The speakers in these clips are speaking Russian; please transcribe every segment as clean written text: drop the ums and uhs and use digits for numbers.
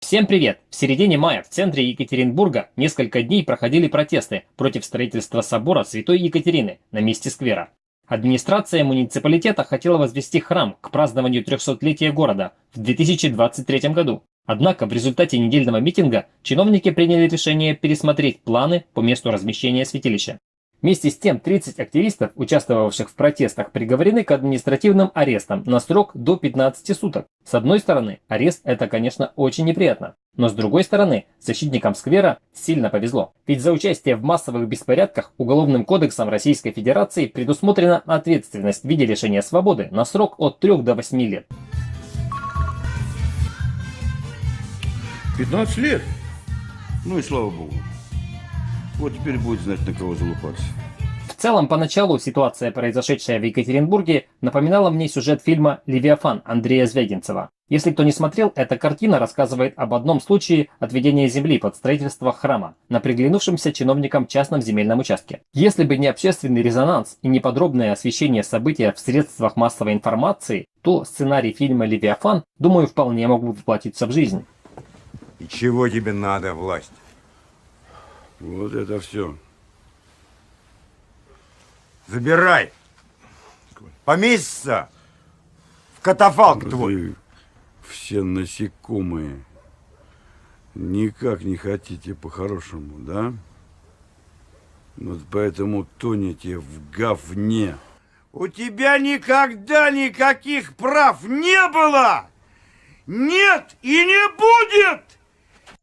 Всем привет! В середине мая в центре Екатеринбурга несколько дней проходили протесты против строительства собора Святой Екатерины на месте сквера. Администрация муниципалитета хотела возвести храм к празднованию 300-летия города в 2023 году. Однако в результате недельного митинга чиновники приняли решение пересмотреть планы по месту размещения святилища. Вместе с тем 30 активистов, участвовавших в протестах, приговорены к административным арестам на срок до 15 суток. С одной стороны, арест это, конечно, очень неприятно. Но с другой стороны, защитникам сквера сильно повезло. Ведь за участие в массовых беспорядках Уголовным кодексом Российской Федерации предусмотрена ответственность в виде лишения свободы на срок от 3 до 8 лет. 15 лет? Ну и слава богу. Вот теперь будет знать, на кого залупаться. В целом, поначалу ситуация, произошедшая в Екатеринбурге, напоминала мне сюжет фильма «Левиафан» Андрея Звягинцева. Если кто не смотрел, эта картина рассказывает об одном случае отведения земли под строительство храма на приглянувшемся чиновникам частном земельном участке. Если бы не общественный резонанс и не подробное освещение события в средствах массовой информации, то сценарий фильма «Левиафан», думаю, вполне мог бы воплотиться в жизнь. И чего тебе надо, власть? Вот это все. Забирай. Поместится в катафалк твой. Вы все насекомые. Никак не хотите по-хорошему, да? Вот поэтому тонете в говне. У тебя никогда никаких прав не было! Нет и не будет!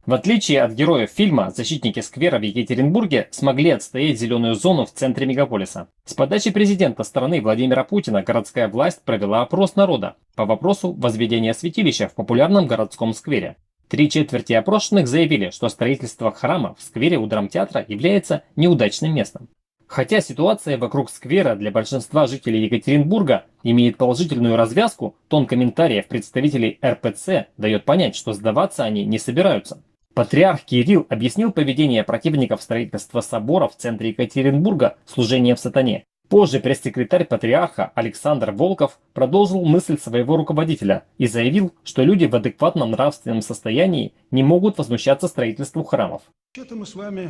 В отличие от героев фильма, защитники сквера в Екатеринбурге смогли отстоять зеленую зону в центре мегаполиса. С подачи президента страны Владимира Путина городская власть провела опрос народа по вопросу возведения святилища в популярном городском сквере. 3/4 опрошенных заявили, что строительство храма в сквере у драмтеатра является неудачным местом. Хотя ситуация вокруг сквера для большинства жителей Екатеринбурга имеет положительную развязку, тон комментариев представителей РПЦ дает понять, что сдаваться они не собираются. Патриарх Кирилл объяснил поведение противников строительства собора в центре Екатеринбурга служением сатане. Позже пресс-секретарь патриарха Александр Волков продолжил мысль своего руководителя и заявил, что люди в адекватном нравственном состоянии не могут возмущаться строительству храмов. Вообще-то мы с вами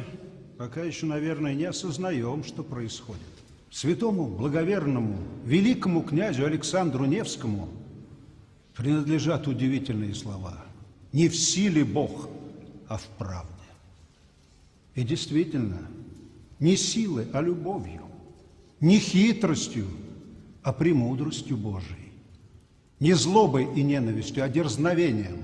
пока еще, наверное, не осознаем, что происходит. Святому, благоверному, великому князю Александру Невскому принадлежат удивительные слова. Не в силе Бог, а в правде. И действительно, не силой, а любовью, не хитростью, а премудростью Божией, не злобой и ненавистью, а дерзновением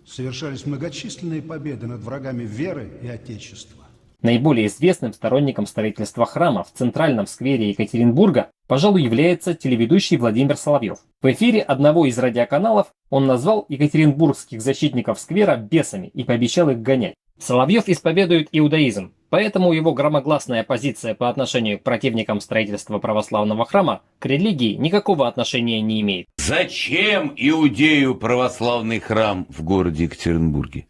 совершались многочисленные победы над врагами веры и Отечества. Наиболее известным сторонником строительства храма в центральном сквере Екатеринбурга, пожалуй, является телеведущий Владимир Соловьев. В эфире одного из радиоканалов он назвал екатеринбургских защитников сквера бесами и пообещал их гонять. Соловьев исповедует иудаизм, поэтому его громогласная позиция по отношению к противникам строительства православного храма к религии никакого отношения не имеет. Зачем иудею православный храм в городе Екатеринбурге?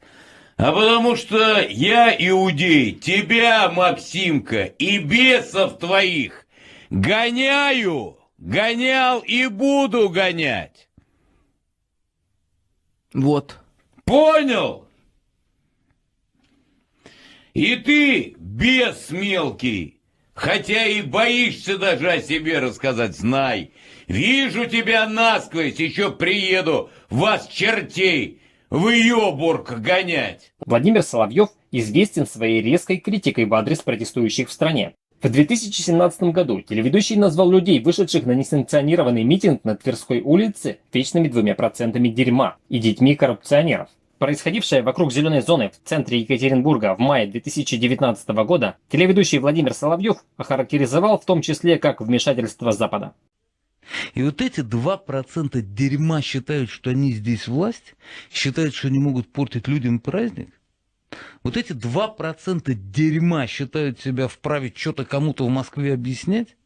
А потому что я, иудей, тебя, Максимка, и бесов твоих гоняю, гонял и буду гонять. Вот. Понял? И ты, бес мелкий, хотя и боишься даже о себе рассказать, знай, вижу тебя насквозь, еще приеду вас, чертей, в Йобург гонять. Владимир Соловьев известен своей резкой критикой в адрес протестующих в стране. В 2017 году телеведущий назвал людей, вышедших на несанкционированный митинг на Тверской улице, вечными 2% дерьма и детьми коррупционеров. Происходившее вокруг зеленой зоны в центре Екатеринбурга в мае 2019 года телеведущий Владимир Соловьев охарактеризовал в том числе как вмешательство Запада. И вот эти 2% дерьма считают, что они здесь власть, считают, что они могут портить людям праздник. Вот эти 2% дерьма считают себя вправе что-то кому-то в Москве объяснять.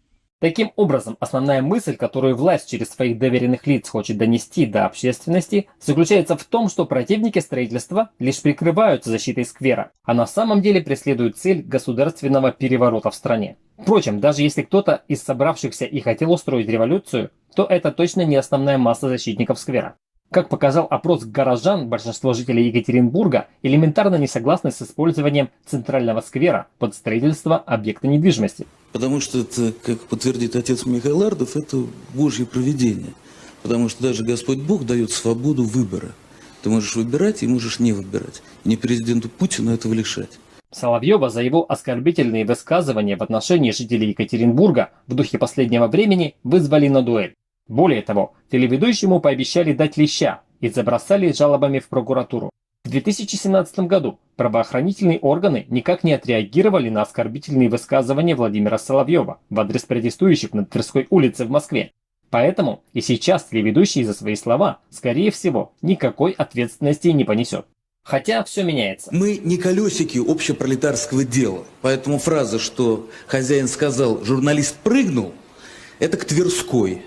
Таким образом, основная мысль, которую власть через своих доверенных лиц хочет донести до общественности, заключается в том, что противники строительства лишь прикрываются защитой сквера, а на самом деле преследуют цель государственного переворота в стране. Впрочем, даже если кто-то из собравшихся и хотел устроить революцию, то это точно не основная масса защитников сквера. Как показал опрос горожан, большинство жителей Екатеринбурга элементарно не согласны с использованием центрального сквера под строительство объекта недвижимости. Потому что это, как подтвердит отец Михаил Ардов, это Божье провидение. Потому что даже Господь Бог дает свободу выбора. Ты можешь выбирать и можешь не выбирать. И не президенту Путину этого лишать. Соловьева за его оскорбительные высказывания в отношении жителей Екатеринбурга в духе последнего времени вызвали на дуэль. Более того, телеведущему пообещали дать леща и забросали жалобами в прокуратуру. В 2017 году правоохранительные органы никак не отреагировали на оскорбительные высказывания Владимира Соловьева в адрес протестующих на Тверской улице в Москве. Поэтому и сейчас телеведущий за свои слова, скорее всего, никакой ответственности не понесет. Хотя все меняется. Мы не колесики общепролетарского дела. Поэтому фраза, что хозяин сказал, журналист прыгнул, это к Тверской.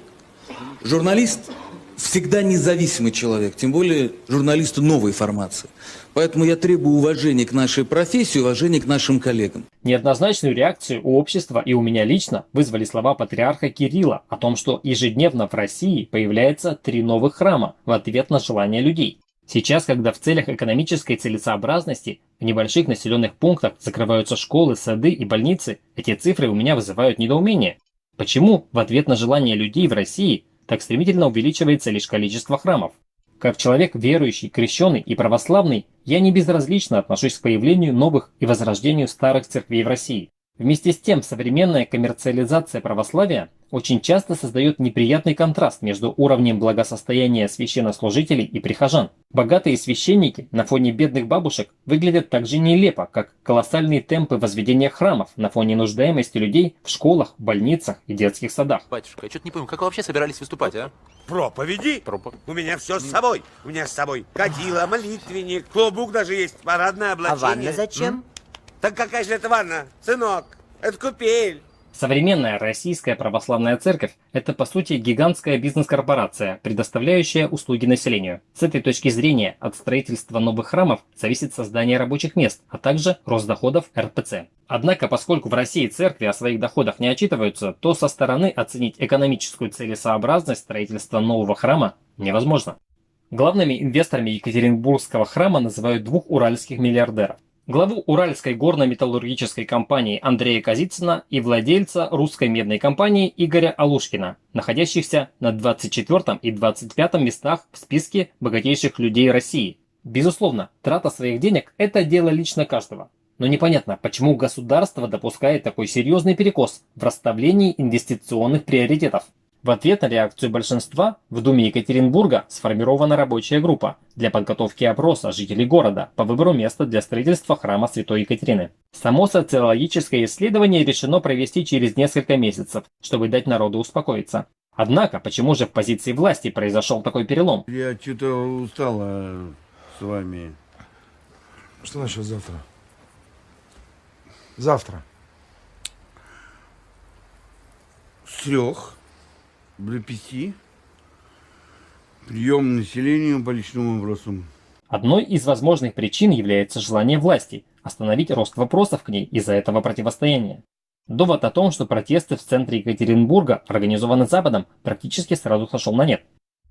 Журналист всегда независимый человек, тем более журналисты новой формации. Поэтому я требую уважения к нашей профессии, уважения к нашим коллегам. Неоднозначную реакцию у общества и у меня лично вызвали слова патриарха Кирилла о том, что ежедневно в России появляется 3 новых храма в ответ на желания людей. Сейчас, когда в целях экономической целесообразности в небольших населенных пунктах закрываются школы, сады и больницы, эти цифры у меня вызывают недоумение. Почему в ответ на желания людей в России так стремительно увеличивается лишь количество храмов? Как человек верующий, крещеный и православный, я не безразлично отношусь к появлению новых и возрождению старых церквей в России. Вместе с тем, современная коммерциализация православия очень часто создает неприятный контраст между уровнем благосостояния священнослужителей и прихожан. Богатые священники на фоне бедных бабушек выглядят так же нелепо, как колоссальные темпы возведения храмов на фоне нуждаемости людей в школах, больницах и детских садах. Батюшка, я что-то не понял, как вы вообще собирались выступать, а? Проповеди. У меня все с собой. У меня с собой кадила, молитвенник, клобук даже есть, парадное облачение. А ванна зачем? Так какая же это ванна, сынок? Это купель. Современная российская православная церковь – это по сути гигантская бизнес-корпорация, предоставляющая услуги населению. С этой точки зрения от строительства новых храмов зависит создание рабочих мест, а также рост доходов РПЦ. Однако, поскольку в России церкви о своих доходах не отчитываются, то со стороны оценить экономическую целесообразность строительства нового храма невозможно. Главными инвесторами Екатеринбургского храма называют 2 уральских миллиардеров. Главу Уральской горно-металлургической компании Андрея Казицына и владельца русской медной компании Игоря Алушкина, находящихся на 24 и 25 местах в списке богатейших людей России. Безусловно, трата своих денег – это дело лично каждого. Но непонятно, почему государство допускает такой серьезный перекос в расставлении инвестиционных приоритетов. В ответ на реакцию большинства в Думе Екатеринбурга сформирована рабочая группа для подготовки опроса жителей города по выбору места для строительства храма Святой Екатерины. Само социологическое исследование решено провести через несколько месяцев, чтобы дать народу успокоиться. Однако, почему же в позиции власти произошел такой перелом? Я что-то устала с вами. Что насчет завтра? Завтра. С 3 до 5 прием населению по личному вопросу. Одной из возможных причин является желание власти остановить рост вопросов к ней из-за этого противостояния. Довод о том, что протесты в центре Екатеринбурга организованы Западом, практически сразу сошел на нет.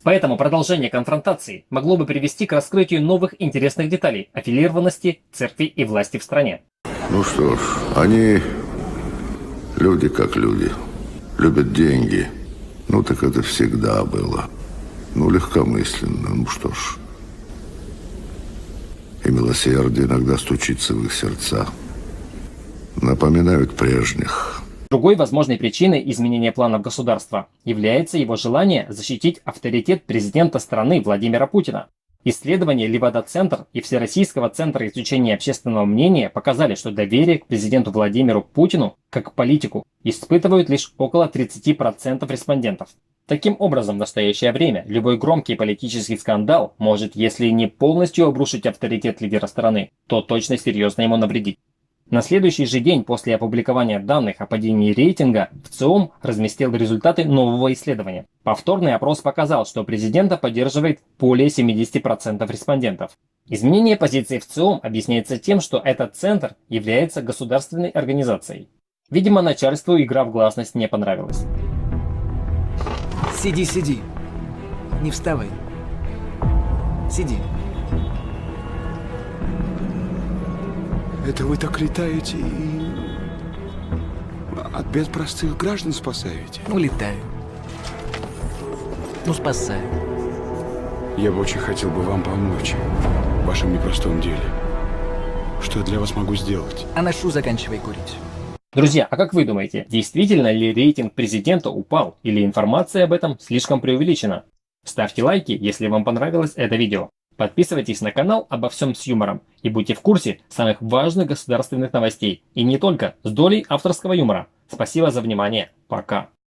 Поэтому продолжение конфронтации могло бы привести к раскрытию новых интересных деталей аффилированности церкви и власти в стране. Ну что ж, они люди как люди, любят деньги. Ну так это всегда было. Ну легкомысленно, ну что ж. И милосердие иногда стучится в их сердца. Напоминают прежних. Другой возможной причиной изменения планов государства является его желание защитить авторитет президента страны Владимира Путина. Исследования Левада-центр и Всероссийского центра изучения общественного мнения показали, что доверие к президенту Владимиру Путину, как к политику, испытывают лишь около 30% респондентов. Таким образом, в настоящее время любой громкий политический скандал может, если не полностью обрушить авторитет лидера страны, то точно серьезно ему навредить. На следующий же день после опубликования данных о падении рейтинга ВЦИОМ разместил результаты нового исследования. Повторный опрос показал, что президента поддерживает более 70% респондентов. Изменение позиции ВЦИОМ объясняется тем, что этот центр является государственной организацией. Видимо, начальству игра в гласность не понравилась. Сиди, не вставай. Сиди. Это вы так летаете и от бед простых граждан спасаете? Ну, летаю. Ну, спасаю. Я бы очень хотел бы вам помочь в вашем непростом деле. Что я для вас могу сделать? А на шу заканчивай курить. Друзья, а как вы думаете, действительно ли рейтинг президента упал или информация об этом слишком преувеличена? Ставьте лайки, если вам понравилось это видео. Подписывайтесь на канал обо всем с юмором и будьте в курсе самых важных государственных новостей. И не только, с долей авторского юмора. Спасибо за внимание. Пока.